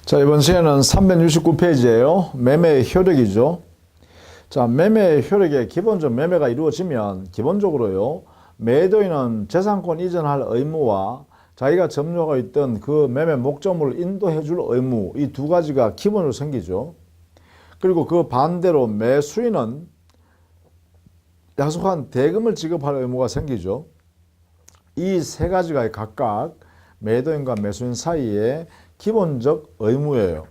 자, 이번 시간은 369페이지예요. 매매 효력이죠. 자, 매매 효력에 기본적 매매가 이루어지면 기본적으로요, 매도인은 재산권 이전할 의무와 자기가 점유하고 있던 그 매매 목적물을 인도해 줄 의무, 이 두 가지가 기본으로 생기죠. 그리고 그 반대로 매수인은 약속한 대금을 지급할 의무가 생기죠. 이 세 가지가 각각 매도인과 매수인 사이에 기본적 의무예요.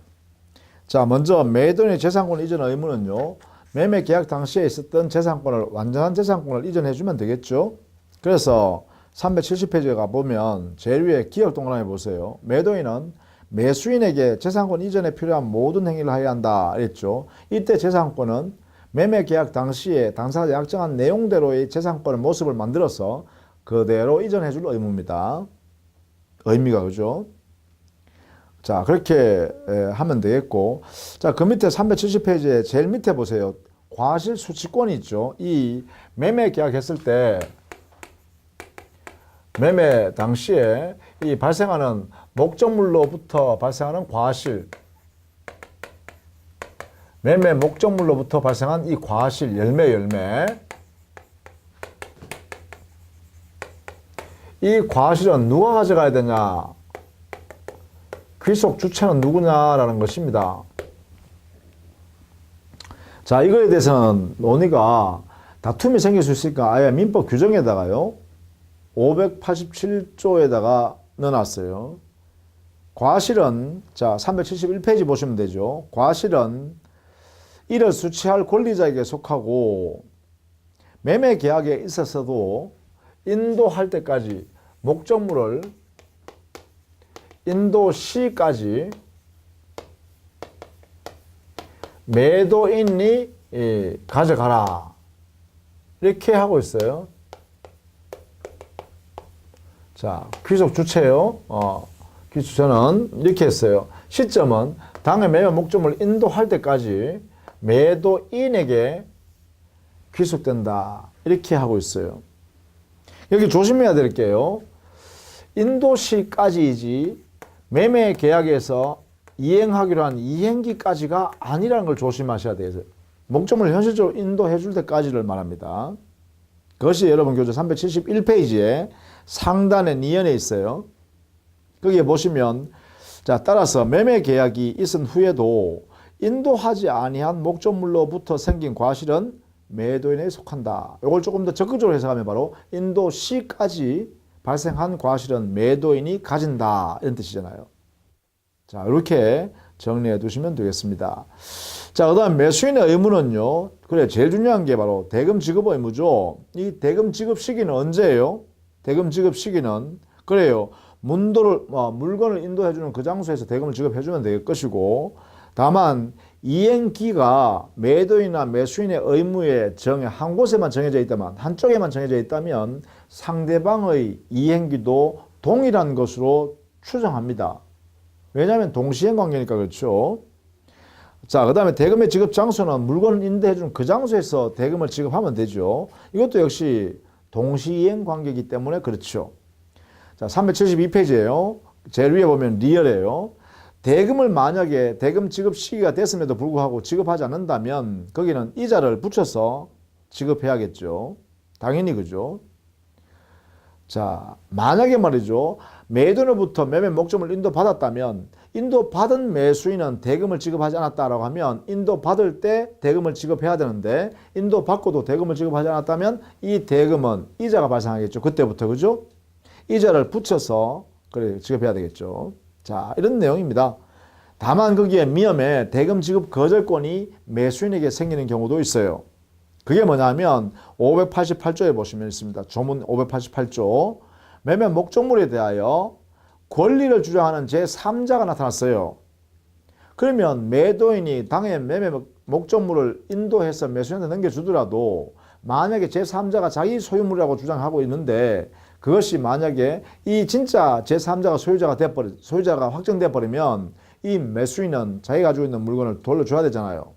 자, 먼저 매도인의 재산권 이전 의무는요, 매매 계약 당시에 있었던 재산권을, 완전한 재산권을 이전해 주면 되겠죠. 그래서 370페이지에 가보면 제일 위에 기억 동그라미 보세요. 매도인은 매수인에게 재산권 이전에 필요한 모든 행위를 하여야 한다 그랬죠. 이때 재산권은 매매 계약 당시에 당사자가 약정한 내용대로의 재산권의 모습을 만들어서 그대로 이전해 줄 의무입니다. 의미가, 그죠? 자, 그렇게 하면 되겠고, 자, 그 밑에 370페이지에 제일 밑에 보세요. 과실 수취권이 있죠. 이 매매 계약했을 때 매매 당시에 이 발생하는 목적물로부터 발생하는 과실, 매매 목적물로부터 발생한 이 과실, 열매. 이 과실은 누가 가져가야 되냐? 귀속 주체는 누구냐라는 것입니다. 자, 이거에 대해서는 논의가 다툼이 생길 수 있으니까 아예 민법 규정에다가요, 587조에다가 넣어놨어요. 과실은, 자, 371페이지 보시면 되죠. 과실은 이를 수취할 권리자에게 속하고 매매 계약에 있어서도 인도할 때까지 목적물을 인도 시까지 매도인이 가져가라, 이렇게 하고 있어요. 자, 귀속 주체요. 귀속 주체는 이렇게 했어요. 시점은 당의 매매 목적물을 인도할 때까지 매도인에게 귀속된다, 이렇게 하고 있어요. 여기 조심해야 될 게요, 인도시까지이지 매매 계약에서 이행하기로 한 이행기까지가 아니라는 걸 조심하셔야 돼요. 목적물을 현실적으로 인도해 줄 때까지를 말합니다. 그것이 여러분 교재 371페이지에 상단에 니은에 있어요. 거기에 보시면, 자, 따라서 매매 계약이 있은 후에도 인도하지 아니한 목적물로부터 생긴 과실은 매도인에 속한다. 이걸 조금 더 적극적으로 해석하면 바로 인도 시까지 발생한 과실은 매도인이 가진다, 이런 뜻이잖아요. 자, 이렇게 정리해 두시면 되겠습니다. 자, 그 다음 매수인의 의무는요, 그래, 제일 중요한 게 바로 대금 지급 의무죠. 이 대금 지급 시기는 언제예요? 대금 지급 시기는, 그래요, 물건을 인도해 주는 그 장소에서 대금을 지급해 주면 될 것이고, 다만 이행기가 매도인이나 매수인의 의무에 한 곳에만 정해져 있다면, 한쪽에만 정해져 있다면 상대방의 이행기도 동일한 것으로 추정합니다. 왜냐하면 동시행 관계니까. 그렇죠. 자, 그 다음에 대금의 지급 장소는 물건을 인도해 주는 그 장소에서 대금을 지급하면 되죠. 이것도 역시 동시이행 관계이기 때문에 그렇죠. 자, 372페이지예요. 제일 위에 보면 리얼이에요. 대금을 만약에 대금 지급 시기가 됐음에도 불구하고 지급하지 않는다면 거기는 이자를 붙여서 지급해야겠죠. 당연히, 그죠. 자, 만약에 말이죠, 매도인으로부터 매매 목적물을 인도받았다면 인도받은 매수인은 대금을 지급하지 않았다라고 하면 인도받을 때 대금을 지급해야 되는데, 인도받고도 대금을 지급하지 않았다면 이 대금은 이자가 발생하겠죠. 그때부터, 그죠? 이자를 붙여서 그래 지급해야 되겠죠. 자, 이런 내용입니다. 다만 거기에 미험에 대금 지급 거절권이 매수인에게 생기는 경우도 있어요. 그게 뭐냐면 588조에 보시면 있습니다. 조문 588조. 매매 목적물에 대하여 권리를 주장하는 제3자가 나타났어요. 그러면 매도인이 당의 매매 목적물을 인도해서 매수인한테 넘겨주더라도 만약에 제3자가 자기 소유물이라고 주장하고 있는데, 그것이 만약에 이 진짜 제3자가 소유자가 확정돼 버리면 이 매수인은 자기가 가지고 있는 물건을 돌려줘야 되잖아요.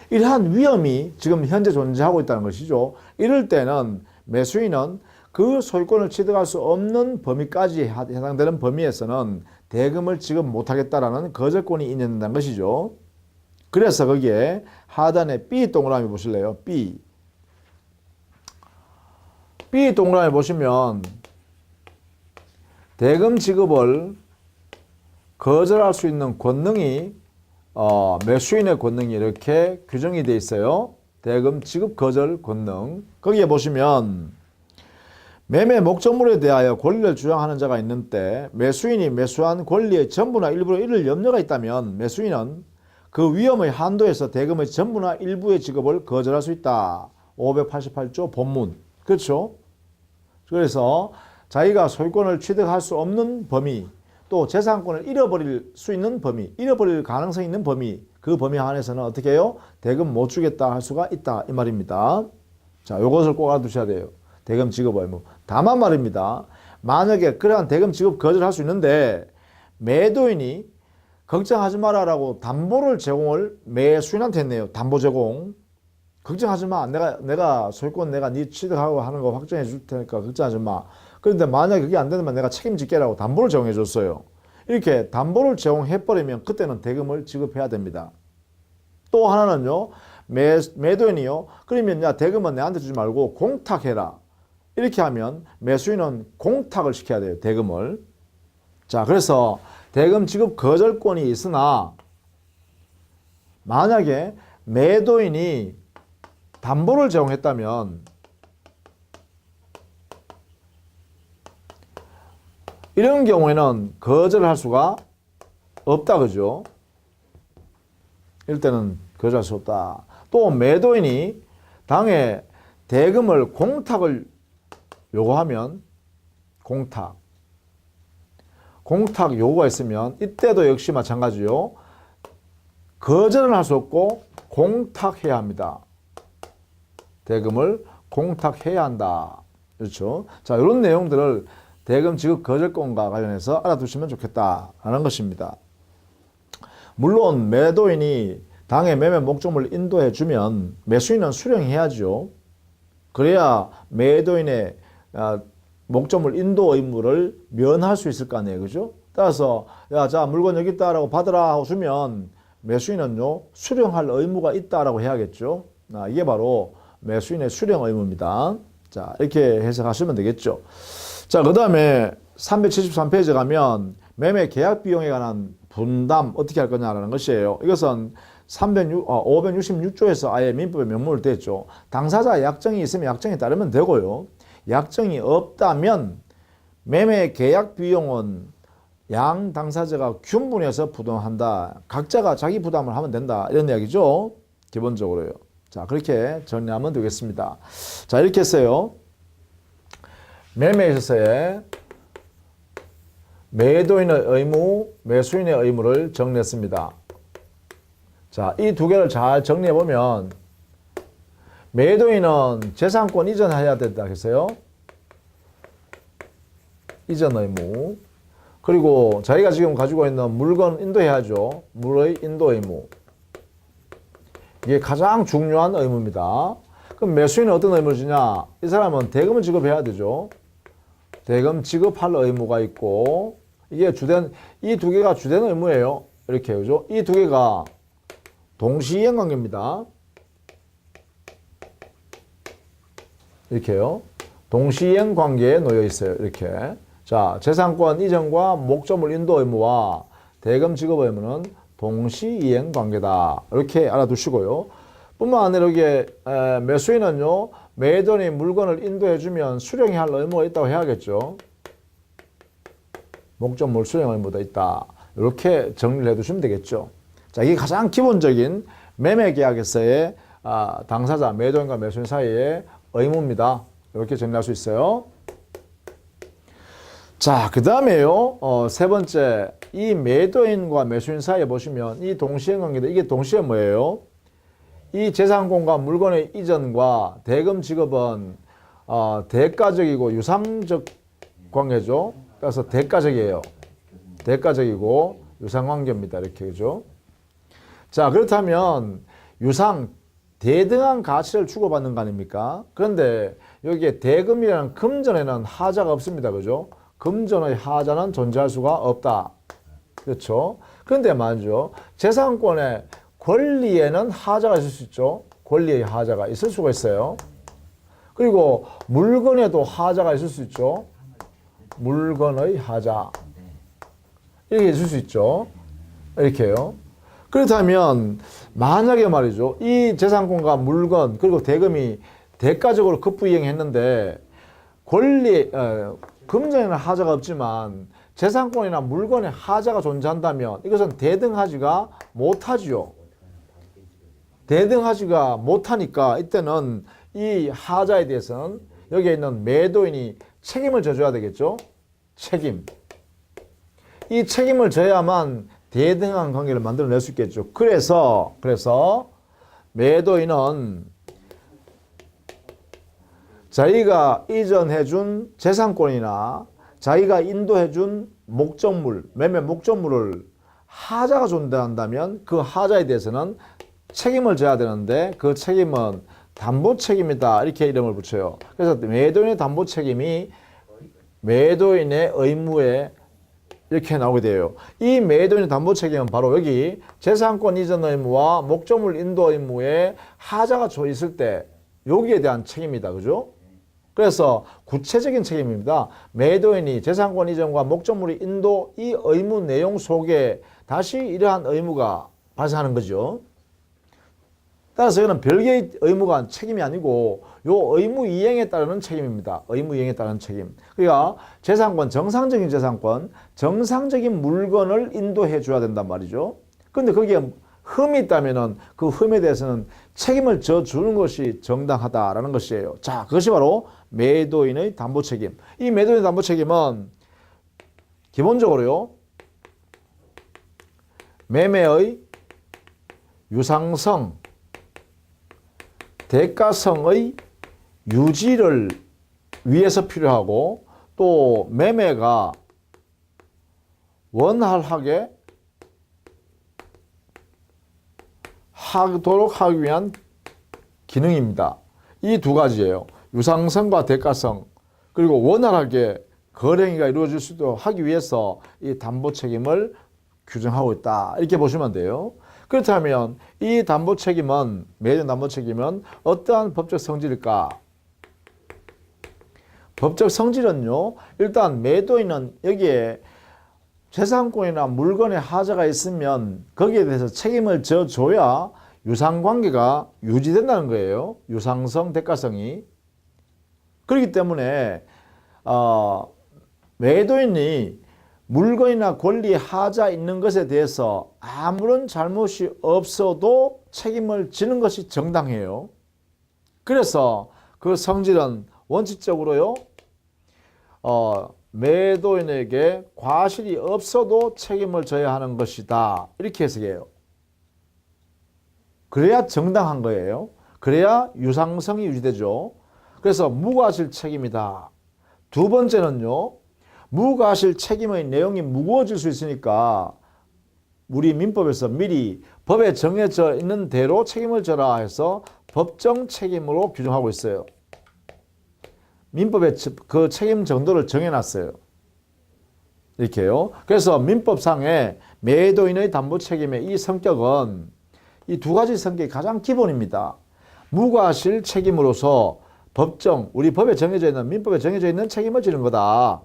이러한 위험이 지금 현재 존재하고 있다는 것이죠. 이럴 때는 매수인은 그 소유권을 취득할 수 없는 범위까지 해당되는 범위에서는 대금을 지급 못하겠다라는 거절권이 인정된다는 것이죠. 그래서 거기에 하단에 B 동그라미 보실래요? B 동그라미 보시면 대금 지급을 거절할 수 있는 권능이 매수인의 권능이 이렇게 규정이 되어 있어요. 대금 지급 거절 권능. 거기에 보시면 매매 목적물에 대하여 권리를 주장하는 자가 있는 때 매수인이 매수한 권리의 전부나 일부를 잃을 염려가 있다면 매수인은 그 위험의 한도에서 대금의 전부나 일부의 지급을 거절할 수 있다. 588조 본문. 그렇죠? 그래서 자기가 소유권을 취득할 수 없는 범위, 또 재산권을 잃어버릴 수 있는 범위, 잃어버릴 가능성이 있는 범위, 그 범위 안에서는 어떻게 해요? 대금 못 주겠다 할 수가 있다 이 말입니다. 자, 이것을 꼭 알아두셔야 돼요. 대금 지급 의무. 다만 말입니다. 만약에 그러한 대금 지급 거절할 수 있는데 매도인이 걱정하지 마라라고 담보를 제공을 매수인한테 했네요. 담보 제공. 걱정하지 마. 내가 소유권 내가 네 취득하고 하는 거 확정해 줄 테니까 걱정하지 마. 그런데 만약에 그게 안 되면 내가 책임질게라고 담보를 제공해 줬어요. 이렇게 담보를 제공해 버리면 그때는 대금을 지급해야 됩니다. 또 하나는요. 매도인이요. 그러면 야 대금은 내한테 주지 말고 공탁해라. 이렇게 하면 매수인은 공탁을 시켜야 돼요. 대금을. 자, 그래서 대금 지급 거절권이 있으나 만약에 매도인이 담보를 제공했다면 이런 경우에는 거절할 수가 없다. 그죠? 이럴 때는 거절할 수 없다. 또 매도인이 당해 대금을 공탁을 요구하면 공탁 요구가 있으면 이때도 역시 마찬가지요. 거절은 할 수 없고 공탁해야 합니다. 대금을 공탁해야 한다. 그렇죠? 자, 이런 내용들을 대금 지급 거절권과 관련해서 알아두시면 좋겠다라는 것입니다. 물론 매도인이 당해 매매 목적물을 인도해 주면 매수인은 수령해야죠. 그래야 매도인의 목적물 인도 의무를 면할 수 있을 거 아니에요. 그죠? 따라서 야, 자, 물건 여기 있다라고 받으라 하고 주면 매수인은요, 수령할 의무가 있다라고 해야겠죠. 이게 바로 매수인의 수령 의무입니다. 자, 이렇게 해석하시면 되겠죠. 자, 그 다음에 373페이지 가면 매매 계약 비용에 관한 분담 어떻게 할 거냐라는 것이에요. 이것은 566조에서 아예 민법에 명문을 댔죠. 당사자 약정이 있으면 약정에 따르면 되고요. 약정이 없다면 매매 계약 비용은 양 당사자가 균분해서 부담한다. 각자가 자기 부담을 하면 된다. 이런 이야기죠. 기본적으로요. 자, 그렇게 정리하면 되겠습니다. 자, 이렇게 했어요. 매매에 있어서의 매도인의 의무, 매수인의 의무를 정리했습니다. 자, 이 두 개를 잘 정리해보면 매도인은 재산권 이전해야 된다 했어요. 이전 의무. 그리고 자기가 지금 가지고 있는 물건 인도해야죠. 물의 인도 의무. 이게 가장 중요한 의무입니다. 그럼 매수인은 어떤 의무를 주냐? 이 사람은 대금을 지급해야 되죠. 대금 지급할 의무가 있고, 이게 이 두 개가 주된 의무예요. 이렇게, 그죠? 이 두 개가 동시이행 관계입니다. 이렇게요. 동시이행 관계에 놓여 있어요. 이렇게. 자, 재산권 이전과 목적물 인도 의무와 대금 지급 의무는 동시이행 관계다. 이렇게 알아두시고요. 뿐만 아니라 이게 매수인은요, 매도인이 물건을 인도해주면 수령해야 할 의무가 있다고 해야겠죠. 목적물 수령 의무도 있다. 이렇게 정리를 해두시면 되겠죠. 자, 이게 가장 기본적인 매매계약에서의 당사자, 매도인과 매수인 사이의 의무입니다. 이렇게 정리할 수 있어요. 자, 그 다음에요. 세 번째, 이 매도인과 매수인 사이에 보시면 이 동시행 관계인데 이게 동시에 뭐예요? 이 재산권과 물건의 이전과 대금 지급은 대가적이고 유상적 관계죠. 그래서 대가적이에요. 대가적이고 유상관계입니다. 이렇게, 그죠? 자, 그렇다면 유상, 대등한 가치를 주고받는 거 아닙니까? 그런데 여기에 대금이라는 금전에는 하자가 없습니다. 그죠? 금전의 하자는 존재할 수가 없다. 그렇죠? 그런데 말이죠. 재산권의 권리에는 하자가 있을 수 있죠. 권리의 하자가 있을 수가 있어요. 그리고 물건에도 하자가 있을 수 있죠. 물건의 하자. 이렇게 있을 수 있죠. 이렇게요. 그렇다면 만약에 말이죠. 이 재산권과 물건 그리고 대금이 대가적으로 급부이행했는데 금전에는 하자가 없지만 재산권이나 물건에 하자가 존재한다면 이것은 대등하지가 못하지요. 대등하지가 못하니까 이때는 이 하자에 대해서는 여기에 있는 매도인이 책임을 져줘야 되겠죠. 책임. 이 책임을 져야만 대등한 관계를 만들어낼 수 있겠죠. 그래서 매도인은 자기가 이전해준 재산권이나 자기가 인도해준 목적물, 매매 목적물을 하자가 존재한다면 그 하자에 대해서는 책임을 져야 되는데 그 책임은 담보 책임이다. 이렇게 이름을 붙여요. 그래서 매도인의 담보 책임이 매도인의 의무에 이렇게 나오게 돼요. 이 매도인의 담보 책임은 바로 여기 재산권 이전 의무와 목적물 인도 의무에 하자가 있을 때 여기에 대한 책임이다. 그죠? 그래서 구체적인 책임입니다. 매도인이 재산권 이전과 목적물 인도 이 의무 내용 속에 다시 이러한 의무가 발생하는 거죠. 따라서 이거는 별개의 의무가 책임이 아니고 요 의무 이행에 따르는 책임입니다. 의무 이행에 따르는 책임. 그러니까 재산권, 정상적인 재산권, 정상적인 물건을 인도해 줘야 된단 말이죠. 그런데 거기에 흠이 있다면은 그 흠에 대해서는 책임을 져주는 것이 정당하다라는 것이에요. 자, 그것이 바로 매도인의 담보 책임. 이 매도인의 담보 책임은 기본적으로요, 매매의 유상성, 대가성의 유지를 위해서 필요하고 또 매매가 원활하게 하도록 하기 위한 기능입니다. 이 두 가지예요. 유상성과 대가성 그리고 원활하게 거래가 이루어질 수 있도록 하기 위해서 이 담보 책임을 규정하고 있다. 이렇게 보시면 돼요. 그렇다면 이 담보 책임은 매도인 담보 책임은 어떠한 법적 성질일까? 법적 성질은요. 일단 매도인은 여기에 재산권이나 물건에 하자가 있으면 거기에 대해서 책임을 져줘야 유상관계가 유지된다는 거예요. 유상성, 대가성이. 그렇기 때문에 매도인이 물건이나 권리에 하자 있는 것에 대해서 아무런 잘못이 없어도 책임을 지는 것이 정당해요. 그래서 그 성질은 원칙적으로요. 매도인에게 과실이 없어도 책임을 져야 하는 것이다. 이렇게 해석해요. 그래야 정당한 거예요. 그래야 유상성이 유지되죠. 그래서 무과실 책임이다. 두 번째는요. 무과실 책임의 내용이 무거워질 수 있으니까 우리 민법에서 미리 법에 정해져 있는 대로 책임을 져라 해서 법정 책임으로 규정하고 있어요. 민법에 그 책임 정도를 정해놨어요. 이렇게요. 그래서 민법상의 매도인의 담보 책임의 이 성격은 이 두 가지 성격이 가장 기본입니다. 무과실 책임으로서 법정, 우리 법에 정해져 있는, 민법에 정해져 있는 책임을 지는 거다.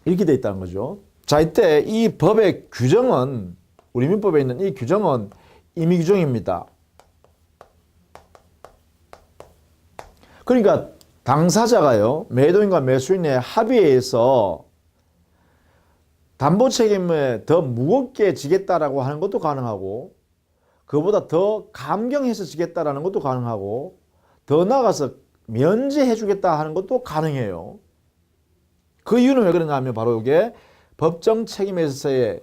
이렇게 돼 있다는 거죠. 자, 이때 이 법의 규정은, 우리 민법에 있는 이 규정은 임의 규정입니다. 그러니까 당사자가요, 매도인과 매수인의 합의에 의해서 담보 책임을 더 무겁게 지겠다라고 하는 것도 가능하고, 그보다 더 감경해서 지겠다라는 것도 가능하고, 더 나아가서 면제해 주겠다 하는 것도 가능해요. 그 이유는 왜 그런가 하면 바로 이게 법정 책임에 있어서의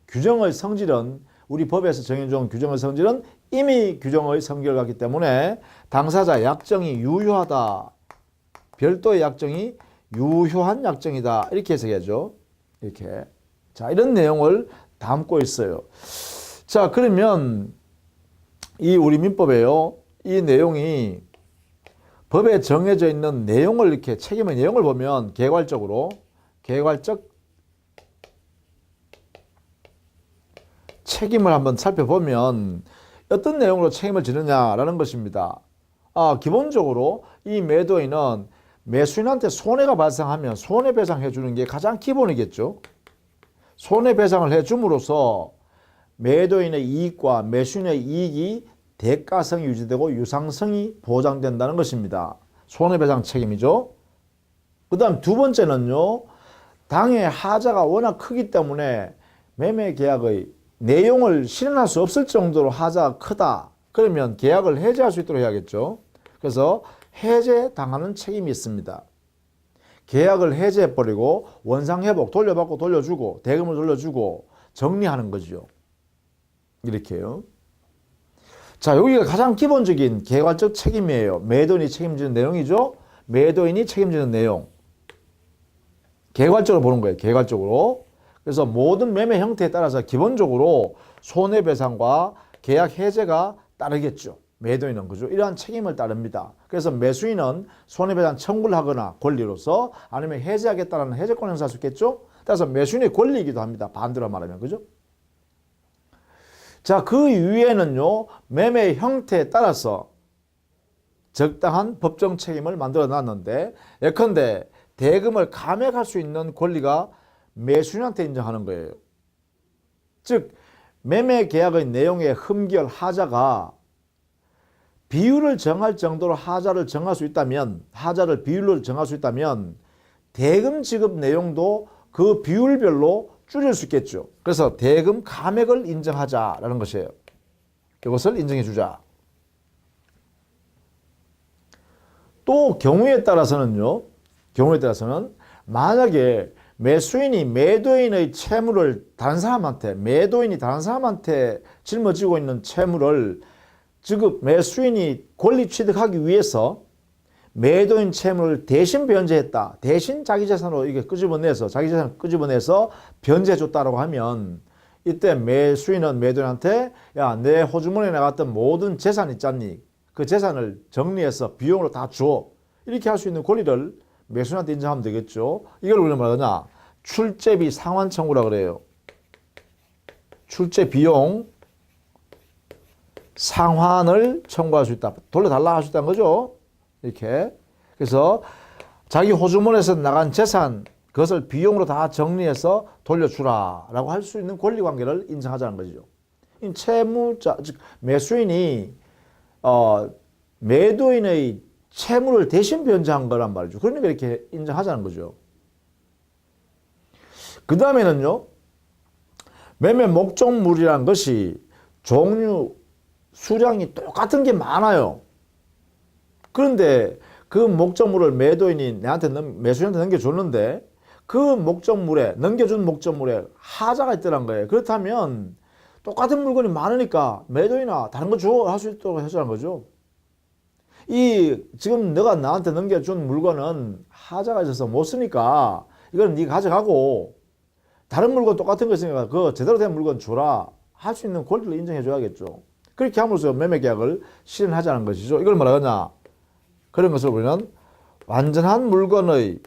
규정의 성질은, 우리 법에서 정해준 규정의 성질은 임의 규정의 성격을 갖기 때문에 당사자 약정이 유효하다. 별도의 약정이 유효한 약정이다. 이렇게 해석해야죠. 이렇게. 자, 이런 내용을 담고 있어요. 자, 그러면 이 우리 민법에요. 이 내용이 법에 정해져 있는 내용을 이렇게 책임의 내용을 보면 개괄적 책임을 한번 살펴보면 어떤 내용으로 책임을 지느냐라는 것입니다. 기본적으로 이 매도인은 매수인한테 손해가 발생하면 손해배상해 주는 게 가장 기본이겠죠. 손해배상을 해 줌으로써 매도인의 이익과 매수인의 이익이 대가성이 유지되고 유상성이 보장된다는 것입니다. 손해배상 책임이죠. 그 다음 두 번째는요. 당의 하자가 워낙 크기 때문에 매매계약의 내용을 실현할 수 없을 정도로 하자가 크다. 그러면 계약을 해지할 수 있도록 해야겠죠. 그래서 해제당하는 책임이 있습니다. 계약을 해제해버리고 원상회복 돌려받고 돌려주고 대금을 돌려주고 정리하는 거죠. 이렇게요. 자, 여기가 가장 기본적인 개괄적 책임이에요. 매도인이 책임지는 내용이죠. 매도인이 책임지는 내용. 개괄적으로 보는 거예요. 개괄적으로. 그래서 모든 매매 형태에 따라서 기본적으로 손해배상과 계약 해제가 따르겠죠. 매도인은 그죠? 이러한 책임을 따릅니다. 그래서 매수인은 손해배상 청구를 하거나 권리로서 아니면 해제하겠다는 해제권 행사할 수 있겠죠? 따라서 매수인의 권리이기도 합니다. 반대로 말하면 그죠? 자, 그 이후에는요, 매매 형태에 따라서 적당한 법정 책임을 만들어 놨는데, 예컨대 대금을 감액할 수 있는 권리가 매수인한테 인정하는 거예요. 즉, 매매 계약의 내용의 흠결 하자가 비율을 정할 정도로 하자를 정할 수 있다면, 하자를 비율로 정할 수 있다면, 대금 지급 내용도 그 비율별로 줄일 수 있겠죠. 그래서 대금 감액을 인정하자라는 것이에요. 이것을 인정해 주자. 또 경우에 따라서는 만약에 매수인이 매도인의 채무를 매도인이 다른 사람한테 짊어지고 있는 채무를 매수인이 권리 취득하기 위해서 매도인 채무를 대신 변제했다. 대신 자기 재산으로 이게 자기 재산을 끄집어내서 변제해줬다라고 하면 이때 매수인은 매도인한테 야, 내 호주머니에 나갔던 모든 재산 있잖니. 그 재산을 정리해서 비용으로 다 줘. 이렇게 할 수 있는 권리를 매수인한테 인정하면 되겠죠. 이걸 우리가 말하냐. 출제비 상환 청구라 그래요. 출제 비용 상환을 청구할 수 있다. 돌려달라 할 수 있다는 거죠. 이렇게. 그래서 자기 호주머니에서 나간 재산 그것을 비용으로 다 정리해서 돌려주라 라고 할 수 있는 권리관계를 인정하자는 거죠. 채무자, 즉 매수인이 매도인의 채무를 대신 변제한 거란 말이죠. 그러니까 이렇게 인정하자는 거죠. 그 다음에는요. 매매 목적물이란 것이 종류, 수량이 똑같은 게 많아요. 그런데 그 목적물을 매도인이 매수인한테 넘겨줬는데 그 넘겨준 목적물에 하자가 있더란 거예요. 그렇다면 똑같은 물건이 많으니까 매도인아 다른 거 줘 할 수 있도록 해주라는 거죠. 지금 너가 나한테 넘겨준 물건은 하자가 있어서 못 쓰니까 이거는 네가 가져가고 다른 물건 똑같은 거 있으니까 그 제대로 된 물건 줘라 할 수 있는 권리를 인정해 줘야겠죠. 그렇게 함으로써 매매계약을 실현하자는 것이죠. 이걸 뭐라하냐. 그런 것을 우리는 완전한 물건의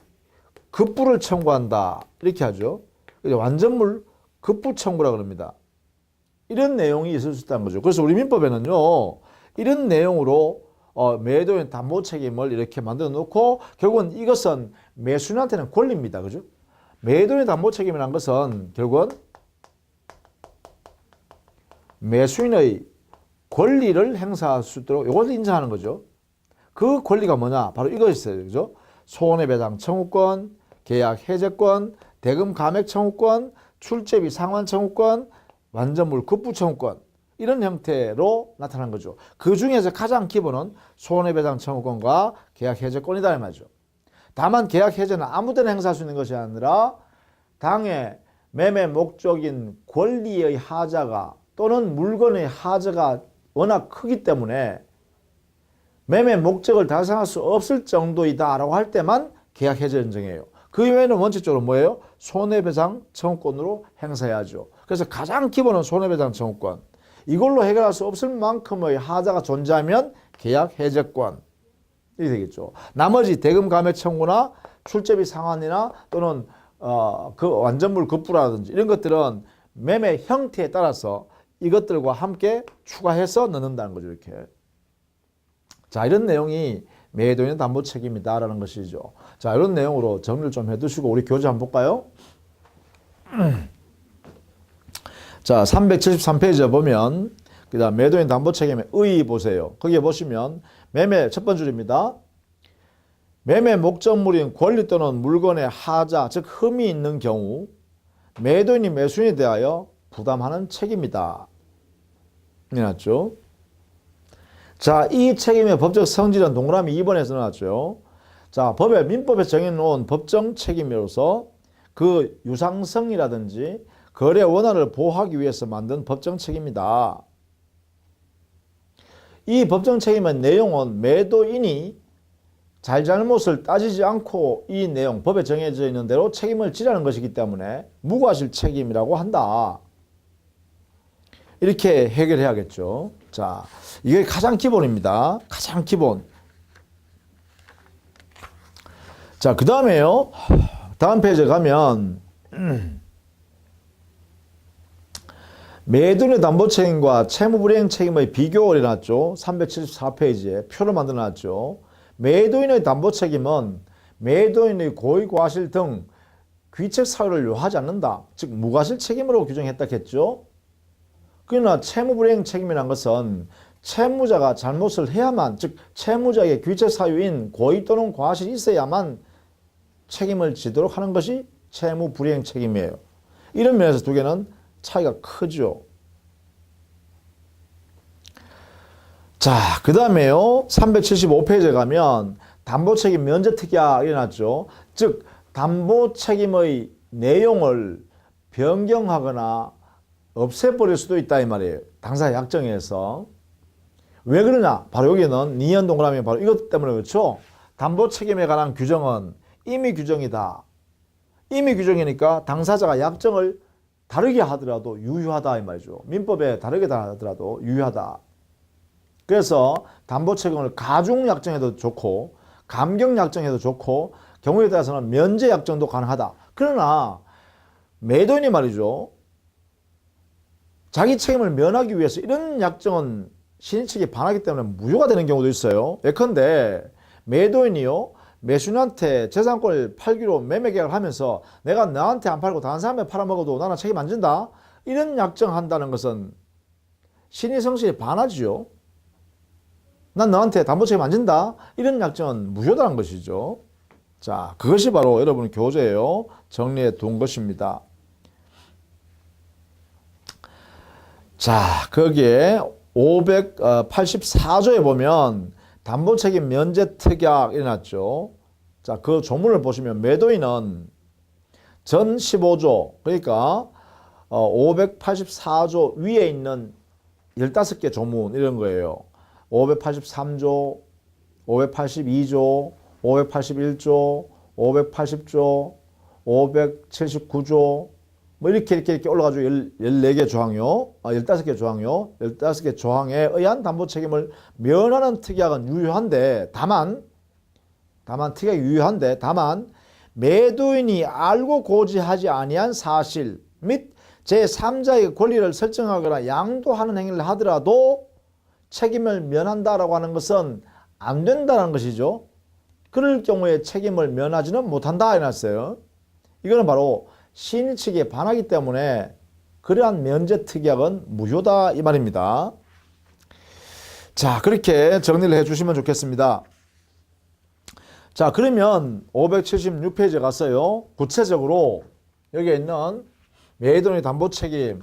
급부를 청구한다. 이렇게 하죠. 완전물 급부 청구라 그럽니다. 이런 내용이 있을 수 있다는 거죠. 그래서 우리 민법에는요. 이런 내용으로 매도인 담보 책임을 이렇게 만들어 놓고 결국은 이것은 매수인한테는 권리입니다. 그죠? 매도인 담보 책임이라는 것은 결국은 매수인의 권리를 행사할 수 있도록 이것을 인정하는 거죠. 그 권리가 뭐냐? 바로 이거 있어요. 그죠? 손해배상 청구권, 계약 해제권, 대금 감액 청구권, 출제비 상환 청구권, 완전물 급부 청구권 이런 형태로 나타난 거죠. 그 중에서 가장 기본은 손해배상 청구권과 계약 해제권이다 이 말이죠. 다만 계약 해제는 아무 데나 행사할 수 있는 것이 아니라 당의 매매 목적인 권리의 하자가 또는 물건의 하자가 워낙 크기 때문에 매매 목적을 달성할 수 없을 정도이다라고 할 때만 계약 해제 인정해요. 그 이외에는 원칙적으로 뭐예요? 손해배상 청구권으로 행사해야죠. 그래서 가장 기본은 손해배상 청구권. 이걸로 해결할 수 없을 만큼의 하자가 존재하면 계약 해제권 이렇게 되겠죠. 나머지 대금 감액 청구나 출제비 상환이나 또는 그 완전물 급부라든지 이런 것들은 매매 형태에 따라서 이것들과 함께 추가해서 넣는다는 거죠. 이렇게. 자, 이런 내용이 매도인의 담보 책임이다라는 것이죠. 자, 이런 내용으로 정리를 좀 해두시고 우리 교재 한번 볼까요? 자, 373페이지에 보면 그다음 매도인 담보 책임의 의의 보세요. 거기에 보시면 매매 첫 번째 줄입니다. 매매 목적물인 권리 또는 물건의 하자, 즉 흠이 있는 경우 매도인이 매수인에 대하여 부담하는 책임이다. 이해났죠? 자, 이 책임의 법적 성질은 동그라미 2번에서 나왔죠. 자, 민법에 정해놓은 법정 책임으로서 그 유상성이라든지 거래 원한을 보호하기 위해서 만든 법정 책임이다. 이 법정 책임의 내용은 매도인이 잘잘못을 따지지 않고 이 내용, 법에 정해져 있는 대로 책임을 지라는 것이기 때문에 무과실 책임이라고 한다. 이렇게 해결해야겠죠. 자, 이게 가장 기본입니다. 가장 기본. 자, 그 다음에요. 다음 페이지에 가면 매도인의 담보 책임과 채무 불이행 책임의 비교를 해놨죠. 374페이지에 표를 만들어놨죠. 매도인의 담보 책임은 매도인의 고의 과실 등 귀책 사유를 요하지 않는다. 즉 무과실 책임으로 규정했다 했죠. 그러나 채무 불이행 책임이라는 것은 채무자가 잘못을 해야만, 즉 채무자에게 귀책 사유인 고의 또는 과실이 있어야만 책임을 지도록 하는 것이 채무 불이행 책임이에요. 이런 면에서 두 개는 차이가 크죠. 자, 그 다음에요. 375페이지에 가면 담보책임 면제특약 일어났죠. 즉 담보책임의 내용을 변경하거나 없애버릴 수도 있다 이 말이에요. 당사 약정에서. 왜 그러냐? 바로 여기는 니은 동그라미 바로 이것 때문에 그렇죠. 담보책임에 관한 규정은 임의 규정이다. 임의 규정이니까 당사자가 약정을 다르게 하더라도 유효하다 이 말이죠. 민법에 다르게 하더라도 유효하다. 그래서 담보책임을 가중약정해도 좋고 감경약정해도 좋고 경우에 따라서는 면제약정도 가능하다. 그러나 매도인이 말이죠. 자기 책임을 면하기 위해서 이런 약정은 신의 측에 반하기 때문에 무효가 되는 경우도 있어요. 예컨대 매도인이요. 매수인한테 재산권을 팔기로 매매계약을 하면서 내가 너한테 안 팔고 다른 사람에 팔아먹어도 나는 책임 안 진다. 이런 약정한다는 것은 신의 성실에 반하지요. 난 너한테 담보 책임 안 진다. 이런 약정은 무효다는 것이죠. 자, 그것이 바로 여러분 교재예요. 정리해 둔 것입니다. 자, 거기에 584조에 보면 담보책임 면제특약 일어났죠. 자, 그 조문을 보시면 매도인은 전 15조, 그러니까 584조 위에 있는 15개 조문 이런 거예요. 583조, 582조, 581조, 580조, 579조, 뭐 이렇게 올라가지고 14개 조항요, 15개 조항요, 15개 조항에 의한 담보 책임을 면하는 특약은 유효한데, 다만 특약이 유효한데, 다만 매도인이 알고 고지하지 아니한 사실 및 제3자의 권리를 설정하거나 양도하는 행위를 하더라도 책임을 면한다라고 하는 것은 안 된다는 것이죠. 그럴 경우에 책임을 면하지는 못한다 해놨어요. 이거는 바로 신의 측에 반하기 때문에 그러한 면제특약은 무효다 이 말입니다. 자, 그렇게 정리를 해주시면 좋겠습니다. 자, 그러면 576페이지에 갔어요. 구체적으로 여기에 있는 매도인의 담보책임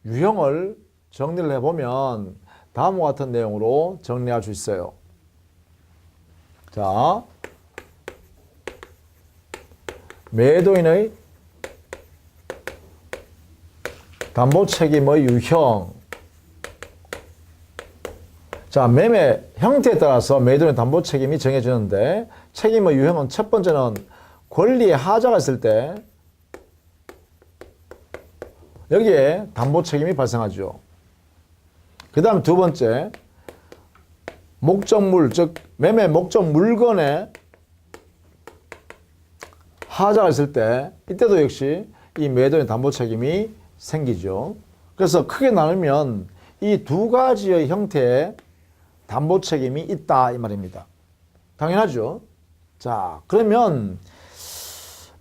유형을 정리를 해보면 다음과 같은 내용으로 정리할 수 있어요. 자, 매도인의 담보책임의 유형. 자, 매매 형태에 따라서 매도인의 담보책임이 정해지는데 책임의 유형은 첫 번째는 권리의 하자가 있을 때 여기에 담보책임이 발생하죠. 그 다음 두 번째, 목적물, 즉 매매 목적 물건에 하자가 있을 때 이때도 역시 이 매도인 담보 책임이 생기죠. 그래서 크게 나누면 이 두 가지의 형태의 담보 책임이 있다 이 말입니다. 당연하죠. 자, 그러면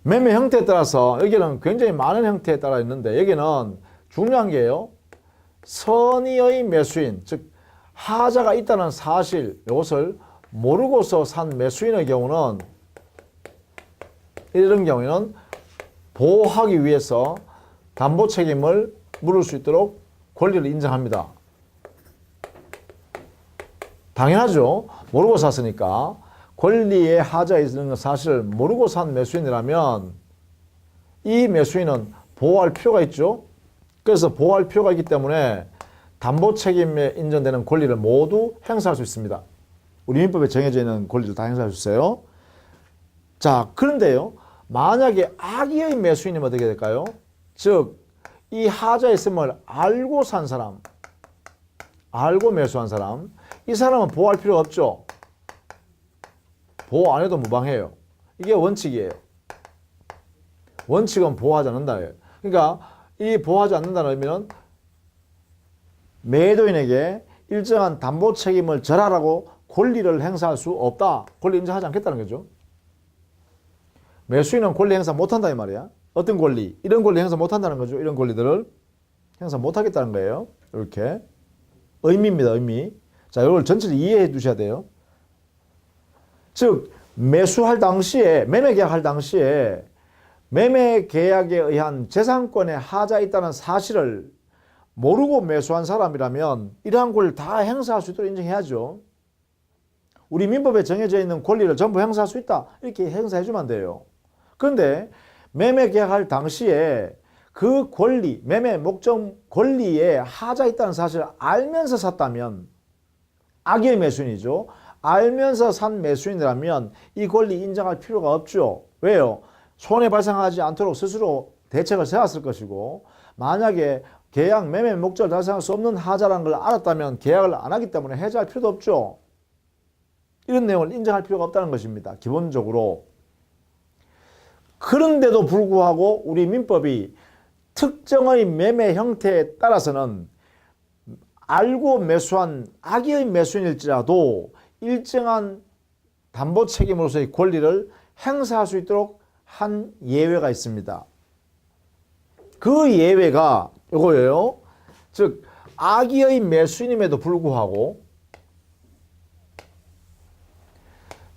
매매 형태에 따라서 여기는 굉장히 많은 형태에 따라 있는데 여기는 중요한 게요. 선의의 매수인, 즉 하자가 있다는 사실 이것을 모르고서 산 매수인의 경우는 이런 경우에는 보호하기 위해서 담보 책임을 물을 수 있도록 권리를 인정합니다. 당연하죠. 모르고 샀으니까. 권리에 하자에 있는 사실을 모르고 산 매수인이라면 이 매수인은 보호할 필요가 있죠. 그래서 보호할 필요가 있기 때문에 담보 책임에 인정되는 권리를 모두 행사할 수 있습니다. 우리 민법에 정해져 있는 권리를 다 행사할 수 있어요. 자, 그런데요. 만약에 악의의 매수인이면 어떻게 될까요? 즉, 이 하자의 있음을 알고 산 사람, 알고 매수한 사람, 이 사람은 보호할 필요가 없죠. 보호 안 해도 무방해요. 이게 원칙이에요. 원칙은 보호하지 않는다. 그러니까 이 보호하지 않는다는 의미는 매도인에게 일정한 담보 책임을 절하라고 권리를 행사할 수 없다. 권리 인정하지 않겠다는 거죠. 매수인은 권리 행사 못한다 이 말이야. 어떤 권리? 이런 권리 행사 못한다는 거죠. 이런 권리들을 행사 못하겠다는 거예요. 이렇게. 의미입니다. 의미. 자, 이걸 전체를 이해해 두셔야 돼요. 즉 매수할 당시에 매매 계약할 당시에 매매 계약에 의한 재산권에 하자 있다는 사실을 모르고 매수한 사람이라면 이러한 권리를 다 행사할 수 있도록 인정해야죠. 우리 민법에 정해져 있는 권리를 전부 행사할 수 있다. 이렇게 행사해 주면 안 돼요. 그런데 매매 계약할 당시에 그 권리, 매매 목적 권리에 하자 있다는 사실을 알면서 샀다면 악의 매수인이죠. 알면서 산 매수인이라면 이 권리 인정할 필요가 없죠. 왜요? 손해 발생하지 않도록 스스로 대책을 세웠을 것이고 만약에 계약 매매 목적을 달성할 수 없는 하자라는 걸 알았다면 계약을 안 하기 때문에 해지할 필요도 없죠. 이런 내용을 인정할 필요가 없다는 것입니다. 기본적으로. 그런데도 불구하고 우리 민법이 특정의 매매 형태에 따라서는 알고 매수한 악의의 매수인일지라도 일정한 담보 책임으로서의 권리를 행사할 수 있도록 한 예외가 있습니다. 그 예외가 이거예요. 즉 악의의 매수인임에도 불구하고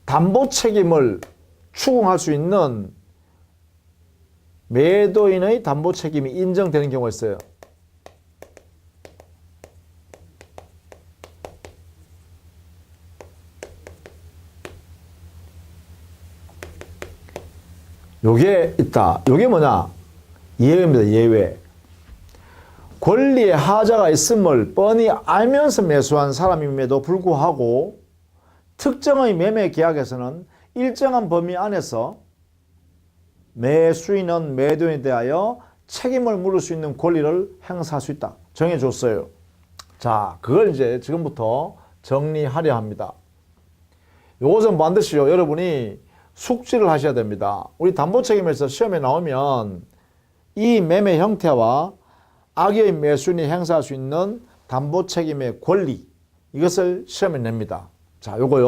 담보 책임을 추궁할 수 있는 매도인의 담보 책임이 인정되는 경우가 있어요. 요게 있다. 요게 뭐냐? 예외입니다. 예외. 권리에 하자가 있음을 뻔히 알면서 매수한 사람임에도 불구하고 특정의 매매 계약에서는 일정한 범위 안에서 매수인은 매도인에 대하여 책임을 물을 수 있는 권리를 행사할 수 있다. 정해줬어요. 자, 그걸 이제 지금부터 정리하려 합니다. 요것은 반드시요, 여러분이 숙지를 하셔야 됩니다. 우리 담보책임에서 시험에 나오면 이 매매 형태와 악의 매수인이 행사할 수 있는 담보책임의 권리, 이것을 시험에 냅니다. 자, 요거요.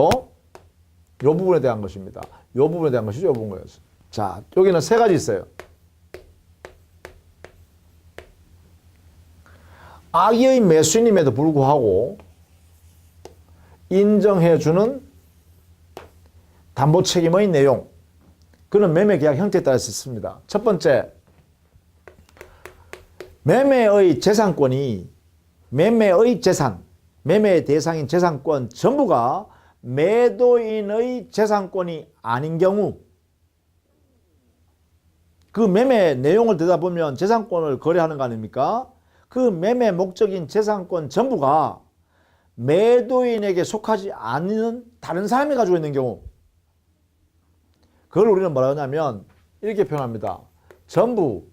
요 부분에 대한 것입니다. 요 부분에 대한 것이죠. 요 부분이에요. 자, 여기는 세 가지 있어요. 악의 매수인임에도 불구하고 인정해주는 담보 책임의 내용. 그는 매매계약 형태에 따라서 있습니다. 첫 번째, 매매의 재산권이 매매의 재산, 매매의 대상인 재산권 전부가 매도인의 재산권이 아닌 경우, 그 매매 내용을 들여다보면 재산권을 거래하는 거 아닙니까? 그 매매 목적인 재산권 전부가 매도인에게 속하지 않는 다른 사람이 가지고 있는 경우, 그걸 우리는 뭐라 하냐면 이렇게 표현합니다. 전부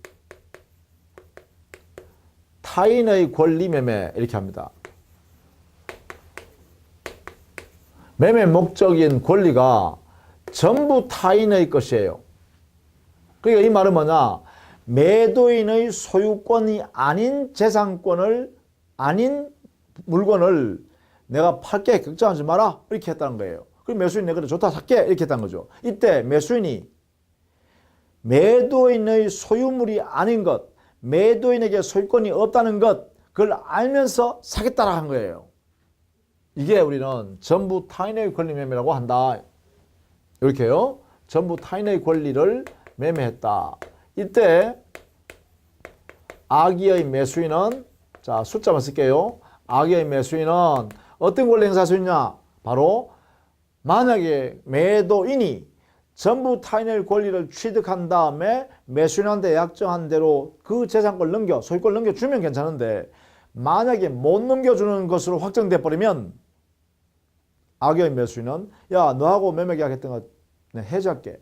타인의 권리 매매, 이렇게 합니다. 매매 목적인 권리가 전부 타인의 것이에요. 그러니까 이 말은 뭐냐? 매도인의 소유권이 아닌 재산권을, 아닌 물건을 내가 팔게, 걱정하지 마라, 이렇게 했다는 거예요. 그럼 매수인이 내가 좋다, 살게, 이렇게 했다는 거죠. 이때 매수인이 매도인의 소유물이 아닌 것, 매도인에게 소유권이 없다는 것, 그걸 알면서 사겠다라 한 거예요. 이게 우리는 전부 타인의 권리 매매라고 한다. 이렇게요. 전부 타인의 권리를 매매했다. 이때 악의의 매수인은, 자, 숫자만 쓸게요. 악의의 매수인은 어떤 권리 행사할 수 있냐? 바로 만약에 매도인이 전부 타인의 권리를 취득한 다음에 매수인한테 약정한 대로 그 재산권을 넘겨, 소유권을 넘겨주면 괜찮은데, 만약에 못 넘겨주는 것으로 확정돼 버리면 악의 매수인은 야, 너하고 매매 계약했던 거 해제할게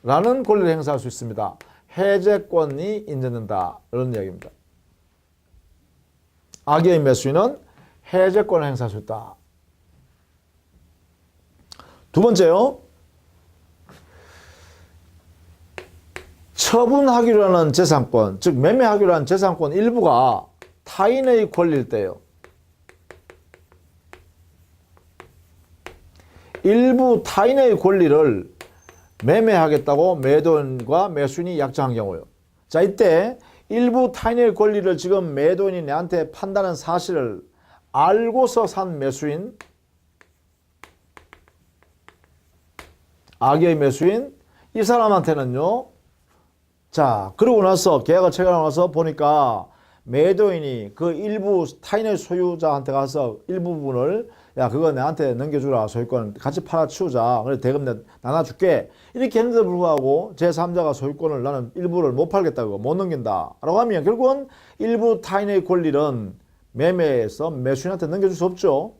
라는 권리를 행사할 수 있습니다. 해제권이 인정된다, 이런 이야기입니다. 악의 매수인은 해제권을 행사할 수 있다. 두 번째요, 처분하기로 하는 재산권, 즉 매매하기로 하는 재산권 일부가 타인의 권리일 때요. 일부 타인의 권리를 매매하겠다고 매도인과 매수인이 약정한 경우요. 자, 이때 일부 타인의 권리를 지금 매도인이 내한테 판다는 사실을 알고서 산 매수인, 악의 매수인, 이 사람한테는요, 자, 그러고 나서 계약을 체결하고 나서 보니까 매도인이 그 일부 타인의 소유자한테 가서 일부분을 야, 그거 내한테 넘겨주라, 소유권 같이 팔아치우자, 그래 대금 나눠줄게, 이렇게 했는데도 불구하고 제3자가 소유권을 나는 일부를 못 팔겠다고, 못 넘긴다 라고 하면 결국은 일부 타인의 권리는 매매에서 매수인한테 넘겨줄 수 없죠.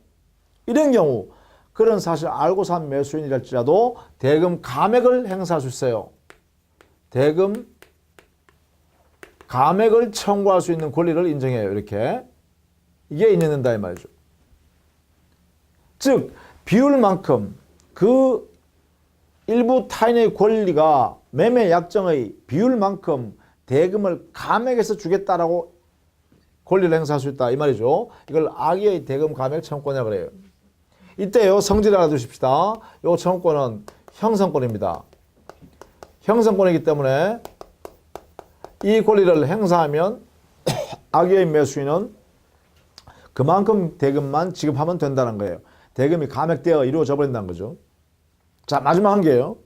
이런 경우 그런 사실을 알고 산 매수인이랄지라도 대금 감액을 행사할 수 있어요. 대금 감액을 청구할 수 있는 권리를 인정해요. 이렇게. 이게 인정된다 이 말이죠. 즉 비율만큼 그 일부 타인의 권리가 매매 약정의 비율만큼 대금을 감액해서 주겠다라고 권리를 행사할 수 있다 이 말이죠. 이걸 악의의 대금 감액 청구권이라고 그래요. 이때요, 성질을 알아두십시다. 이 청구권은 형성권입니다. 형성권이기 때문에 이 권리를 행사하면 악의의 매수인은 그만큼 대금만 지급하면 된다는 거예요. 대금이 감액되어 이루어져 버린다는 거죠. 자, 마지막 한 개요.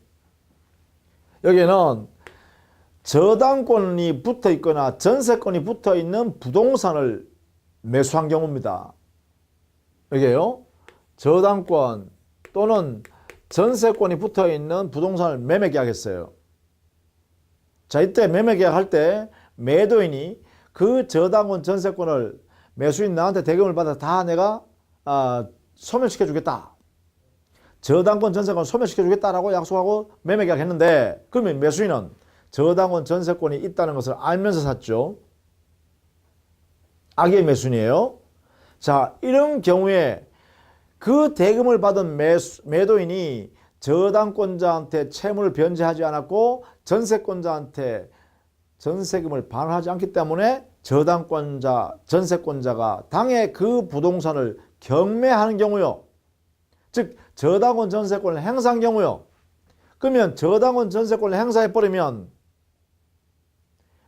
여기에는 저당권이 붙어 있거나 전세권이 붙어 있는 부동산을 매수한 경우입니다. 여기에요, 저당권 또는 전세권이 붙어 있는 부동산을 매매 계약했어요. 자, 이때 매매 계약할 때 매도인이 그 저당권 전세권을 매수인 나한테 대금을 받아 다 내가 소멸시켜 주겠다, 저당권 전세권 소멸시켜 주겠다라고 약속하고 매매 계약했는데, 그러면 매수인은 저당권 전세권이 있다는 것을 알면서 샀죠. 악의 매수인이에요. 자, 이런 경우에 그 대금을 받은 매도인이 저당권자한테 채무를 변제하지 않았고 전세권자한테 전세금을 반환하지 않기 때문에 저당권자, 전세권자가 당해 그 부동산을 경매하는 경우요. 즉 저당권 전세권을 행사한 경우요. 그러면 저당권 전세권을 행사해버리면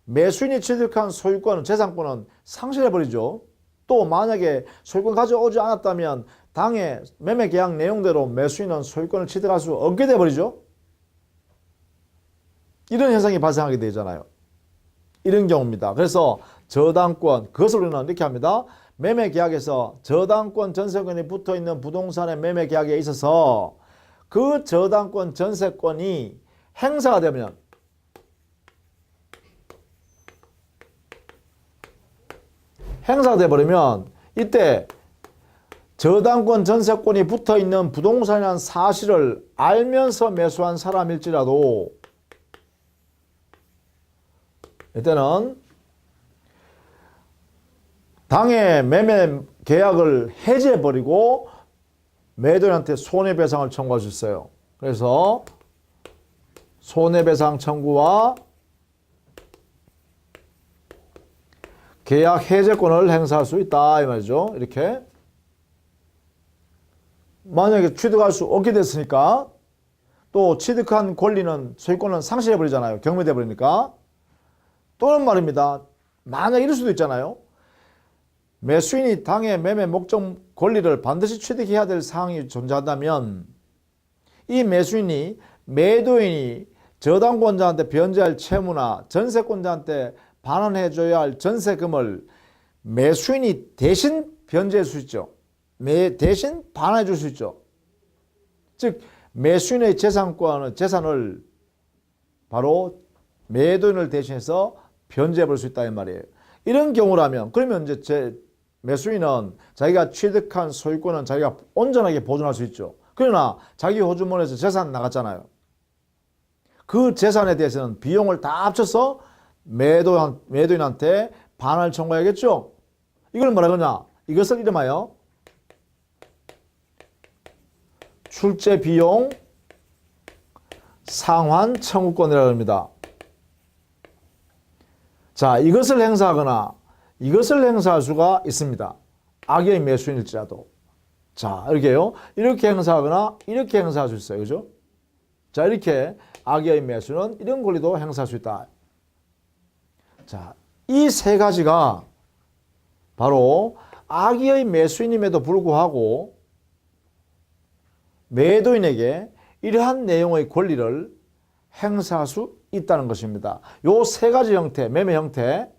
매수인이 취득한 소유권은, 재산권은 상실해버리죠. 또 만약에 소유권 가져오지 않았다면 당해 매매 계약 내용대로 매수인은 소유권을 취득할 수 없게 돼버리죠. 이런 현상이 발생하게 되잖아요. 이런 경우입니다. 그래서 저당권, 그것을 우리는 이렇게 합니다. 매매 계약에서 저당권 전세권이 붙어있는 부동산의 매매 계약에 있어서 그 저당권 전세권이 행사가 되면 이때 저당권 전세권이 붙어있는 부동산이라는 사실을 알면서 매수한 사람일지라도 이때는 당해 매매 계약을 해제해버리고 매도인한테 손해배상을 청구할 수 있어요. 그래서 손해배상 청구와 계약 해제권을 행사할 수 있다 이 말이죠. 이렇게 만약에 취득할 수 없게 됐으니까 또 취득한 권리는 소유권은 상실해 버리잖아요. 경매돼 버리니까. 또는 말입니다. 만약 이럴 수도 있잖아요. 매수인이 당해 매매 목적 권리를 반드시 취득해야 될 사항이 존재한다면 이 매수인이 매도인이 저당권자한테 변제할 채무나 전세권자한테 반환해줘야 할 전세금을 매수인이 대신 변제할 수 있죠. 대신 반환해 줄 수 있죠. 즉 매수인의 재산을 바로 매도인을 대신해서 변제해 볼 수 있다 이 말이에요. 이런 경우라면 그러면 이제 매수인은 자기가 취득한 소유권은 자기가 온전하게 보존할 수 있죠. 그러나 자기 호주머니에서 재산 나갔잖아요. 그 재산에 대해서는 비용을 다 합쳐서 매도인한테 반환을 청구해야겠죠. 이걸 뭐라 그러냐? 이것을 이름하여 출제 비용 상환 청구권이라고 합니다. 자, 이것을 행사하거나 이것을 행사할 수가 있습니다. 악의 매수인일지라도. 자, 이렇게요. 이렇게 행사하거나 이렇게 행사할 수 있어요. 그죠? 자, 이렇게 악의 매수는 이런 권리도 행사할 수 있다. 자, 이 세 가지가 바로 악의 매수인임에도 불구하고 매도인에게 이러한 내용의 권리를 행사할 수 있다는 것입니다. 요 세 가지 형태, 매매 형태,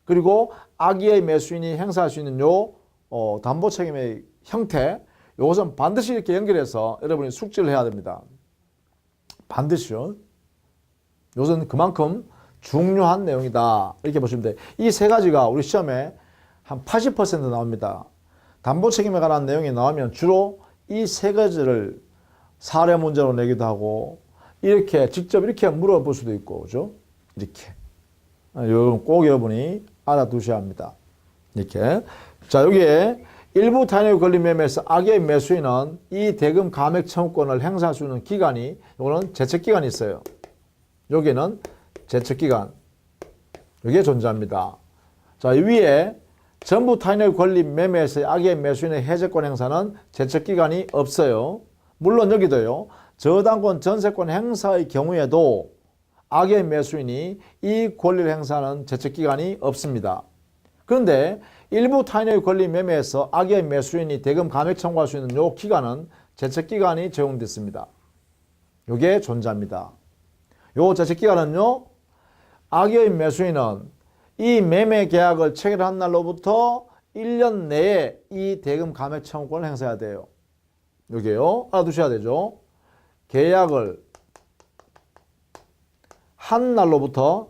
그리고 악의 매수인이 행사할 수 있는 요 담보 책임의 형태, 이것은 반드시 이렇게 연결해서 여러분이 숙지를 해야 됩니다. 반드시요. 이것은 그만큼 중요한 내용이다. 이렇게 보시면 돼요. 이 세 가지가 우리 시험에 한 80% 나옵니다. 담보 책임에 관한 내용이 나오면 주로 이 세 가지를 사례 문제로 내기도 하고 이렇게 직접 이렇게 물어볼 수도 있고, 그죠? 이렇게. 여러분 꼭 여러분이 알아두셔야 합니다. 이렇게. 자, 여기에 일부 타인의 권리 매매에서 악의 매수인은 이 대금 감액 청구권을 행사할 수 있는 기간이, 이거는 제척기간이 있어요. 여기는 제척기간. 이게 존재합니다. 자, 이 위에 전부 타인의 권리 매매에서 악의 매수인의 해제권 행사는 제척기간이 없어요. 물론 여기도요. 저당권 전세권 행사의 경우에도 악의 매수인이 이 권리를 행사하는 제척기간이 없습니다. 그런데 일부 타인의 권리 매매에서 악의 매수인이 대금 감액 청구할 수 있는 이 기간은 제척기간이 적용됐습니다. 이게 존재합니다. 이 제척기간은요. 악의 매수인은 이 매매 계약을 체결한 날로부터 1년 내에 이 대금 감액 청구권을 행사해야 돼요. 여기에요. 알아두셔야 되죠. 계약을 한 날로부터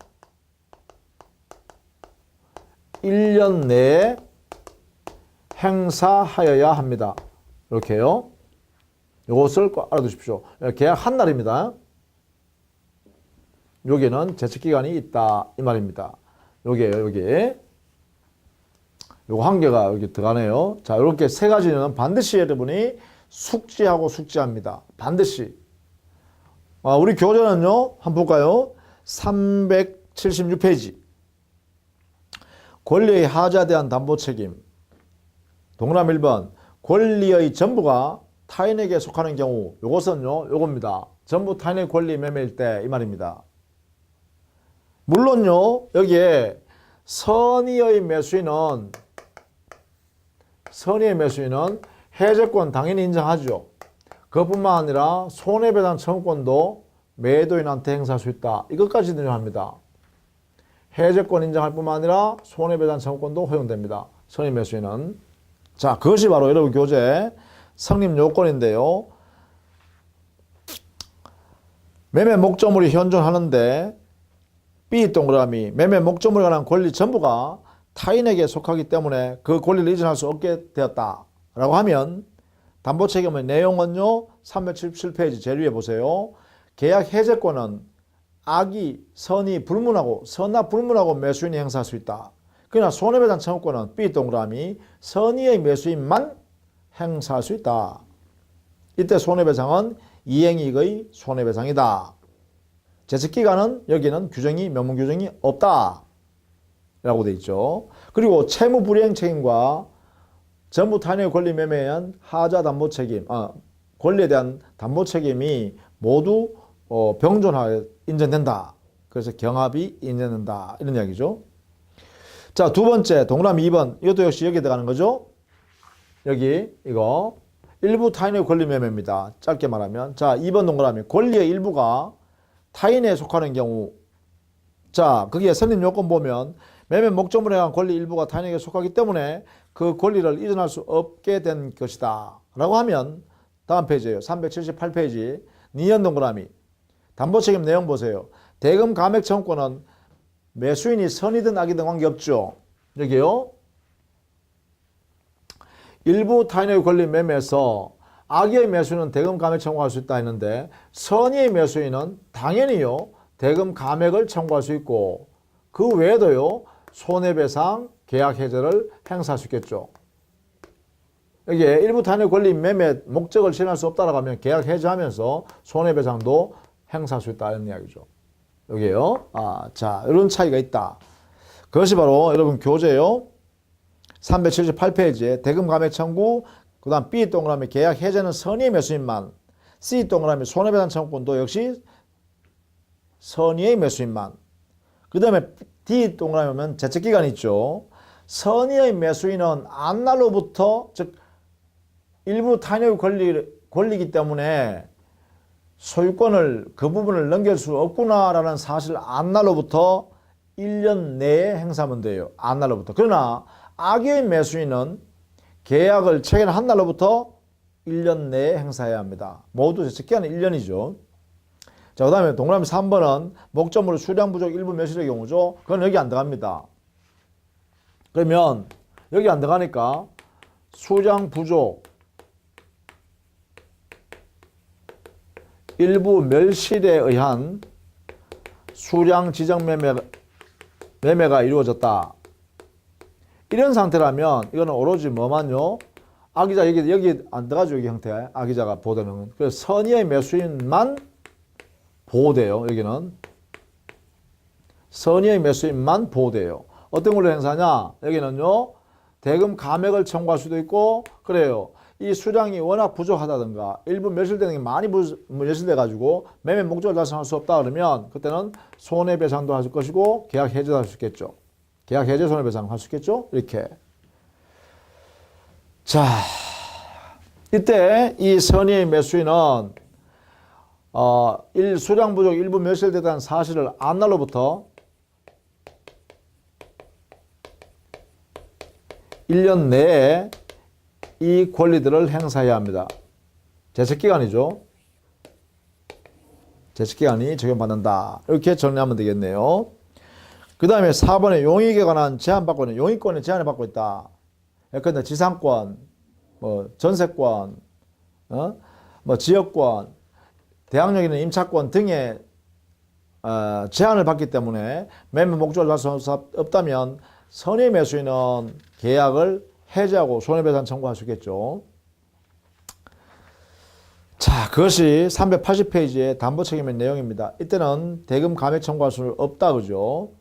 1년 내에 행사하여야 합니다. 이렇게요. 이것을 꼭 알아두십시오. 계약 한 날입니다. 여기는 제척기간이 있다 이 말입니다. 여기에요. 여기. 요거 한 개가 여기 들어가네요. 자, 이렇게 세 가지는 반드시 여러분이 숙지하고 숙지합니다. 반드시. 우리 교재는요. 한번 볼까요? 376페이지. 권리의 하자에 대한 담보 책임. 동그라미 1번. 권리의 전부가 타인에게 속하는 경우. 요것은요. 요겁니다. 전부 타인의 권리 매매일 때 이 말입니다. 물론요. 여기에 선의의 매수인은 해제권 당연히 인정하죠. 그것뿐만 아니라 손해배상 청구권도 매도인한테 행사할 수 있다. 이것까지 인정합니다. 해제권 인정할 뿐만 아니라 손해배상 청구권도 허용됩니다. 선의 매수인은. 자, 그것이 바로 여러분 교재 성립 요건인데요. 매매 목적물이 현존하는데 B 동그라미 매매 목적물에 관한 권리 전부가 타인에게 속하기 때문에 그 권리를 이전할 수 없게 되었다 라고 하면 담보 책임의 내용은요. 377페이지 제일 위에 보세요. 계약 해제권은 악이 선이 불문하고 선나 불문하고 매수인이 행사할 수 있다. 그러나 손해배상 청구권은 B 동그라미 선의의 매수인만 행사할 수 있다. 이때 손해배상은 이행이익의 손해배상이다. 제척기간은 여기는 규정이 명문 규정이 없다 라고 돼 있죠. 그리고 채무불이행 책임과 전부타인의 권리 매매에 의한 하자 담보 책임, 권리에 대한 담보 책임이 모두 병존하여 인정된다. 그래서 경합이 인정된다. 이런 이야기죠. 자, 두 번째 동그라미 2번. 이것도 역시 여기에 들어가는 거죠. 여기 이거 일부 타인의 권리 매매입니다. 짧게 말하면. 자, 2번 동그라미. 권리의 일부가 타인에 속하는 경우. 자, 거기에 선임 요건 보면 매매 목적물에 의한 권리 일부가 타인에게 속하기 때문에 그 권리를 이전할 수 없게 된 것이다. 라고 하면 다음 페이지예요. 378페이지. 니은 동그라미. 담보책임 내용 보세요. 대금 감액 청구권은 매수인이 선이든 악이든 관계없죠. 여기요. 일부 타인의 권리 매매에서 악의의 매수인은 대금 감액 청구할 수 있다 했는데 선의의 매수인은 당연히요. 대금 감액을 청구할 수 있고 그 외에도요. 손해배상, 계약 해제를 행사할 수 있겠죠. 여기에 일부 타인의 권리 매매 목적을 실현할 수 없다라고 하면 계약 해제하면서 손해배상도 행사할 수 있다 이런 이야기죠. 여기에요. 자, 이런 차이가 있다. 그것이 바로 여러분 교재요. 378페이지에 대금 감액 청구, 그 다음 B 동그라미 계약 해제는 선의의 매수인만, C 동그라미 손해배상 청구권도 역시 선의의 매수인만, 그 다음에 D 동그라미 보면 제척기간이 있죠. 선의의 매수인은 안날로부터, 즉 일부 타인의 권리이기 때문에 소유권을 그 부분을 넘길 수 없구나라는 사실 안날로부터 1년 내에 행사하면 돼요. 안날로부터. 그러나 악의 매수인은 계약을 체결한 날로부터 1년 내에 행사해야 합니다. 모두 제척기간은 1년이죠. 자, 그 다음에 동그라미 3번은 목적물 수량 부족 일부 매수의 경우죠. 그건 여기 안 들어갑니다. 그러면 여기 안 들어가니까 수량 부족 일부 멸실에 의한 수량 지정 매매가 이루어졌다. 이런 상태라면 이거는 오로지 뭐만요? 악의자 여기 안 들어가죠. 여기 형태 악의자가 보호되는. 그래서 선의의 매수인만 보호돼요. 여기는 선의의 매수인만 보호돼요. 어떤 걸로 행사하냐? 여기는요. 대금 감액을 청구할 수도 있고 그래요. 이 수량이 워낙 부족하다든가 일부 멸실되는 게 많이 멸실돼 가지고 매매 목적을 달성할 수 없다 그러면 그때는 손해배상도 할 것이고 계약 해제도 할 수 있겠죠. 계약 해제 손해배상 할 수 있겠죠. 이렇게. 자, 이때 이 선의의 매수인은 수량 부족 일부 멸실되다는 사실을 안 날로부터 1년 내에 이 권리들을 행사해야 합니다. 제척기간이죠. 제척기간이 적용받는다. 이렇게 정리하면 되겠네요. 그 다음에 4번에 용익에 관한 제한받고 있는 용익권에 제한을 받고 있다. 예컨대 지상권, 전세권, 지역권, 대항력 있는 임차권 등의 제한을 받기 때문에 매매 목적을 달성할 수 없다면 선의 매수인은 계약을 해제하고 손해배상 청구할 수 있겠죠. 자, 그것이 380페이지의 담보책임의 내용입니다. 이때는 대금 감액 청구할 수 없다 그죠.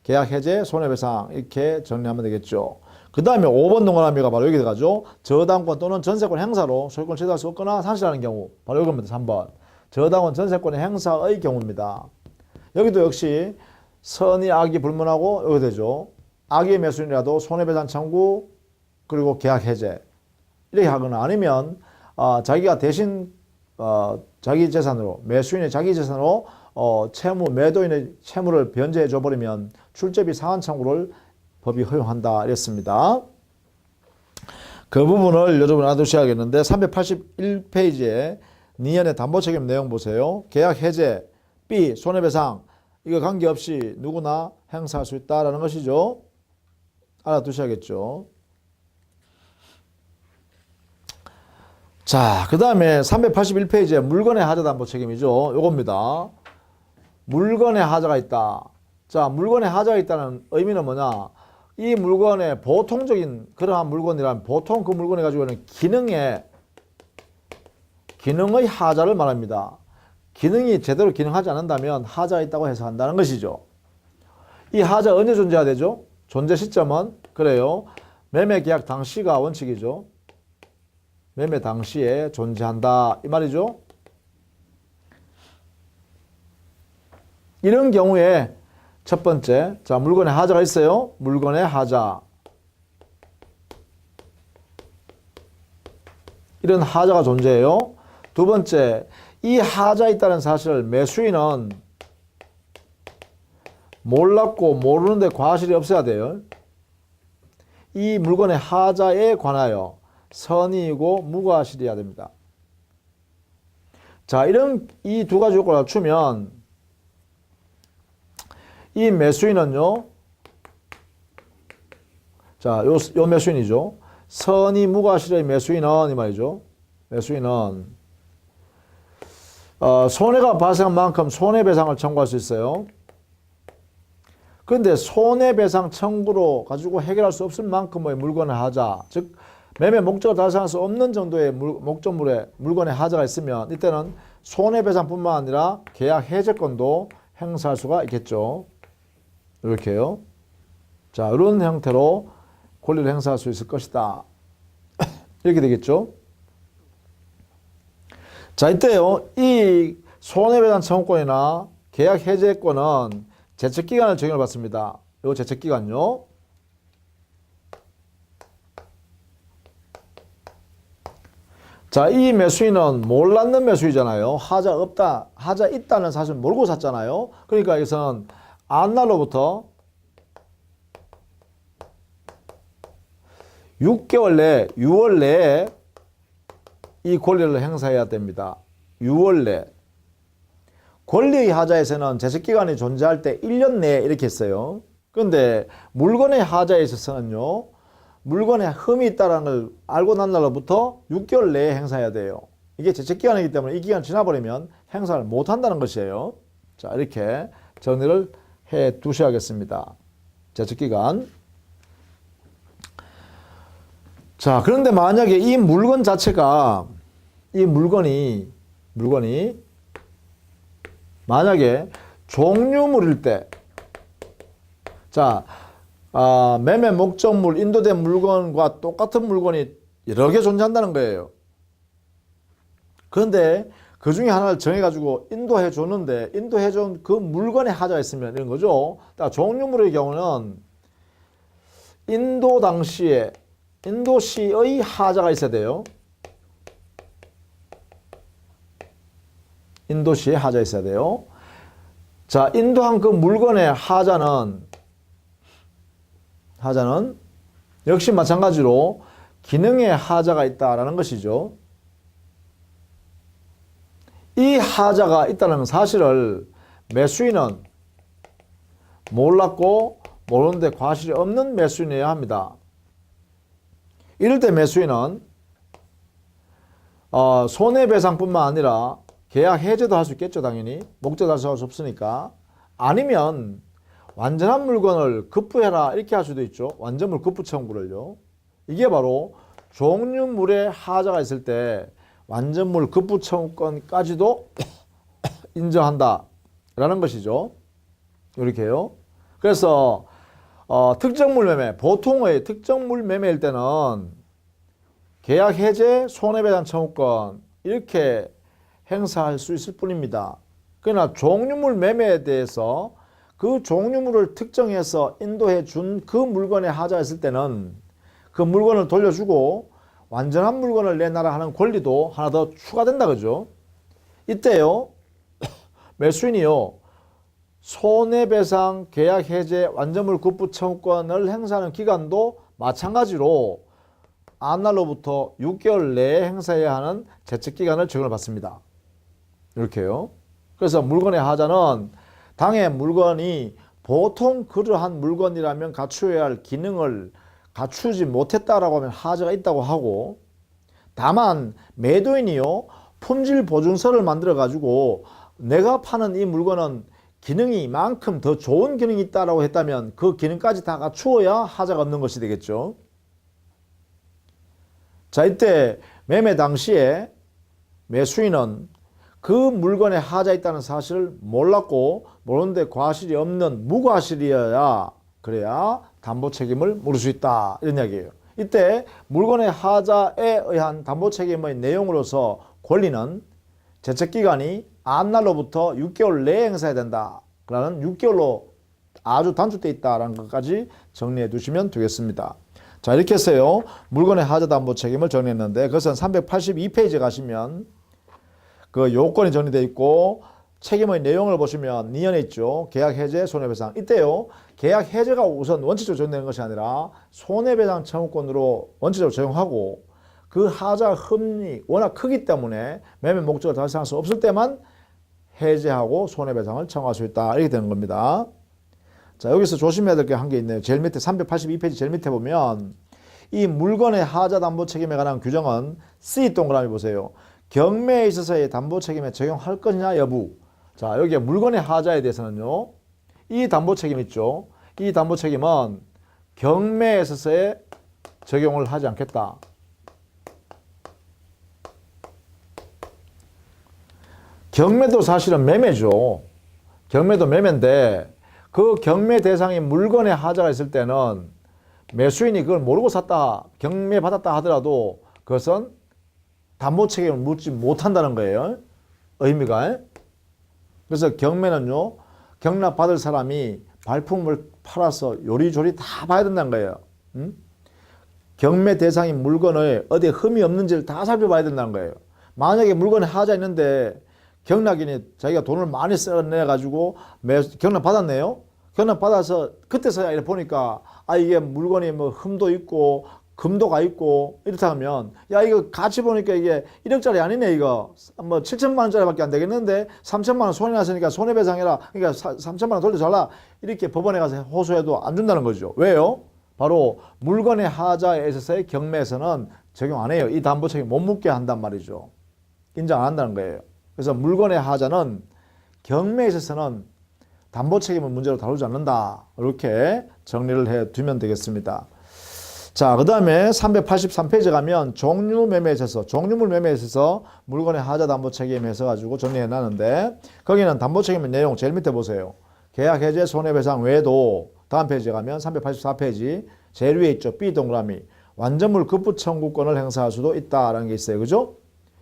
계약 해제, 손해배상 이렇게 정리하면 되겠죠. 그 다음에 5번 동그라미가 바로 여기 들어가죠. 저당권 또는 전세권 행사로 소유권을 취득할 수 없거나 상실하는 경우 바로 여기입니다. 3번. 저당권 전세권의 행사의 경우입니다. 여기도 역시 선의 악이 불문하고 여기 되죠. 악의 매수인이라도 손해배상 청구 그리고 계약 해제 이렇게 하거나 아니면 자기가 대신 자기 재산으로 매수인의 자기 재산으로 채무 매도인의 채무를 변제해 줘버리면 출제비 상환 청구를 법이 허용한다 이랬습니다. 그 부분을 여러분 알아두셔야겠는데 381페이지에 니은의 담보책임 내용 보세요. 계약 해제, B 손해배상 이거 관계없이 누구나 행사할 수 있다라는 것이죠. 알아두셔야겠죠. 자, 그 다음에 381페이지에 물건의 하자 담보 책임이죠. 요겁니다. 물건의 하자가 있다. 자, 물건의 하자가 있다는 의미는 뭐냐? 이 물건의 보통적인 그러한 물건이라면 보통 그 물건이 가지고 있는 기능의 하자를 말합니다. 기능이 제대로 기능하지 않는다면 하자가 있다고 해석한다는 것이죠. 이 하자 언제 존재해야 되죠? 존재 시점은 그래요. 매매 계약 당시가 원칙이죠. 매매 당시에 존재한다 이 말이죠. 이런 경우에 첫 번째, 자, 물건에 하자가 있어요. 물건의 하자. 이런 하자가 존재해요. 두 번째, 이 하자에 있다는 사실을 매수인은 몰랐고 모르는데 과실이 없어야 돼요. 이 물건의 하자에 관하여 선의이고 무과실이어야 됩니다. 자, 이런 이 두 가지 요건을 갖추면 이 매수인은요, 자, 요 매수인이죠. 선의 무과실의 매수인은 이 말이죠. 매수인은 손해가 발생한 만큼 손해배상을 청구할 수 있어요. 그런데 손해배상 청구로 가지고 해결할 수 없을 만큼의 물건의 하자, 즉 매매 목적을 달성할 수 없는 정도의 목적물에 물건의 하자가 있으면 이때는 손해배상뿐만 아니라 계약 해제권도 행사할 수가 있겠죠. 이렇게요. 자, 이런 형태로 권리를 행사할 수 있을 것이다. 이렇게 되겠죠. 자, 이때요. 이 손해배상 청구권이나 계약 해제권은 제척기간을 적용을 받습니다. 이 제척기간요. 자, 이 매수인은 몰랐는 매수이잖아요. 하자 없다, 하자 있다는 사실 모르고 샀잖아요. 그러니까 여기서는 안날로부터 6개월 내, 6월 내에 이 권리를 행사해야 됩니다. 6월 내. 권리의 하자에서는 제척기간이 존재할 때 1년 내에 이렇게 했어요. 그런데 물건의 하자에 있어서는요, 물건에 흠이 있다는 걸 알고 난 날로부터 6개월 내에 행사해야 돼요. 이게 제척기간이기 때문에 이 기간 지나버리면 행사를 못한다는 것이에요. 자, 이렇게 정리를 해 두셔야겠습니다. 제척기간. 자, 그런데 만약에 이 물건 자체가, 이 물건이 만약에 종류물일 때, 자, 매매 목적물, 인도된 물건과 똑같은 물건이 여러 개 존재한다는 거예요. 그런데 그 중에 하나를 정해가지고 인도해 줬는데, 인도해 준 그 물건에 하자가 있으면 이런 거죠. 종류물의 경우는 인도 당시에, 인도시의 하자가 있어야 돼요. 인도시에 하자 있어야 돼요. 자, 인도한 그 물건의 하자는 역시 마찬가지로 기능의 하자가 있다라는 것이죠. 이 하자가 있다는 사실을 매수인은 몰랐고 모르는데 과실이 없는 매수인이어야 합니다. 이럴 때 매수인은 손해배상뿐만 아니라 계약 해제도 할 수 있겠죠. 당연히 목적 달성할 수 없으니까. 아니면 완전한 물건을 급부해라 이렇게 할 수도 있죠. 완전물 급부 청구를요. 이게 바로 종류물에 하자가 있을 때 완전물 급부 청구권까지도 인정한다 라는 것이죠. 이렇게요. 그래서 특정물 매매, 보통의 특정물 매매일 때는 계약 해제, 손해배상 청구권 이렇게 행사할 수 있을 뿐입니다. 그러나 종류물 매매에 대해서 그 종류물을 특정해서 인도해 준 그 물건에 하자가 있을 때는 그 물건을 돌려주고 완전한 물건을 내놔라 하는 권리도 하나 더 추가된다 그죠? 이때요 매수인이요 손해배상, 계약 해제, 완전물 급부 청구권을 행사하는 기간도 마찬가지로 안날로부터 6개월 내에 행사해야 하는 제척기간을 적용을 받습니다. 이렇게요. 그래서 물건의 하자는 당의 물건이 보통 그러한 물건이라면 갖추어야 할 기능을 갖추지 못했다라고 하면 하자가 있다고 하고, 다만 매도인이요 품질 보증서를 만들어 가지고 내가 파는 이 물건은 기능이 이만큼 더 좋은 기능이 있다라고 했다면 그 기능까지 다 갖추어야 하자가 없는 것이 되겠죠. 자, 이때 매매 당시에 매수인은 그 물건에 하자 있다는 사실을 몰랐고 모르는데 과실이 없는 무과실이어야 그래야 담보 책임을 물을 수 있다 이런 이야기예요. 이때 물건의 하자에 의한 담보 책임의 내용으로서 권리는 제척기간이 앞날로부터 6개월 내에 행사해야 된다. 그러는 6개월로 아주 단축되어 있다는 것까지 정리해 두시면 되겠습니다. 자, 이렇게 해서요. 물건의 하자 담보 책임을 정리했는데 그것은 382페이지에 가시면 그 요건이 정리되어 있고 책임의 내용을 보시면 니은에 있죠. 계약 해제, 손해배상. 이때요. 계약 해제가 우선 원칙적으로 적용되는 것이 아니라 손해배상 청구권으로 원칙적으로 적용하고 그 하자 흠이 워낙 크기 때문에 매매 목적을 달성할 수 없을 때만 해제하고 손해배상을 청구할 수 있다. 이렇게 되는 겁니다. 자, 여기서 조심해야 될 게 한 게 있네요. 제일 밑에 382페이지 제일 밑에 보면 이 물건의 하자 담보 책임에 관한 규정은 C 동그라미 보세요. 경매에 있어서의 담보 책임에 적용할 것이냐 여부. 자, 여기에 물건의 하자에 대해서는요. 이 담보 책임 있죠. 이 담보 책임은 경매에 있어서의 적용을 하지 않겠다. 경매도 사실은 매매죠. 경매도 매매인데 그 경매 대상이 물건의 하자가 있을 때는 매수인이 그걸 모르고 샀다, 경매 받았다 하더라도 그것은 담보 책임을 묻지 못한다는 거예요. 의미가. 그래서 경매는요. 경납 받을 사람이 발품을 팔아서 요리조리 다 봐야 된다는 거예요. 경매 대상인 물건을 어디에 흠이 없는지를 다 살펴봐야 된다는 거예요. 만약에 물건에 하자 있는데 경락인이 자기가 돈을 많이 써내가지고 경락 받았네요. 경락 받아서 그때서야 이렇게 보니까 아 이게 물건이 뭐 흠도 있고 금도가 있고 이렇다 하면 야 이거 같이 보니까 이게 1억짜리 아니네 이거 뭐 7천만 원짜리밖에 안 되겠는데 3천만 원 손해났으니까 손해배상해라 그러니까 3천만 원 돌려달라 이렇게 법원에 가서 호소해도 안 준다는 거죠. 왜요? 바로 물건의 하자에 있어서의 경매에서는 적용 안 해요. 이 담보 책임 못 묻게 한단 말이죠. 인정 안 한다는 거예요. 그래서 물건의 하자는 경매에 있어서는 담보 책임을 문제로 다루지 않는다. 이렇게 정리를 해 두면 되겠습니다. 자, 그 다음에 383페이지 가면 종류 매매에 있어서, 종류물 매매에 있어서 물건의 하자 담보 책임에 해서 가지고 정리해 놨는데 거기는 담보 책임의 내용 제일 밑에 보세요. 계약 해제 손해배상 외에도 다음 페이지에 가면 384페이지 제일 위에 있죠. B 동그라미. 완전물 급부 청구권을 행사할 수도 있다라는 게 있어요. 그죠?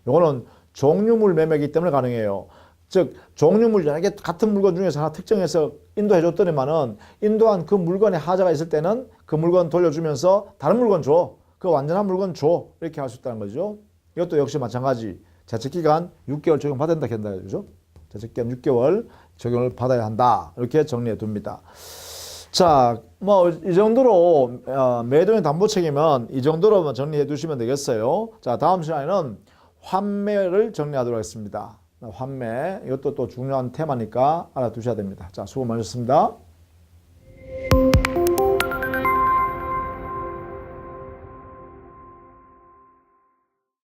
요거는 종류물 매매이기 때문에 가능해요. 즉 종류물 여러 개 같은 물건 중에서 하나 특정해서 인도해 줬더니만은 인도한 그 물건에 하자가 있을 때는 그 물건 돌려주면서 다른 물건 줘. 그 완전한 물건 줘. 이렇게 할 수 있다는 거죠. 이것도 역시 마찬가지. 제척기간 6개월 적용받는다 한다. 그죠? 제척기간 6개월 적용을 받아야 한다. 이렇게 정리해 둡니다. 자, 뭐 이 정도로 매도인 담보 책임은 이 정도로만 정리해 두시면 되겠어요. 자, 다음 시간에는 환매를 정리하도록 하겠습니다. 환매, 이것도 또 중요한 테마니까 알아두셔야 됩니다. 자, 수고 많으셨습니다.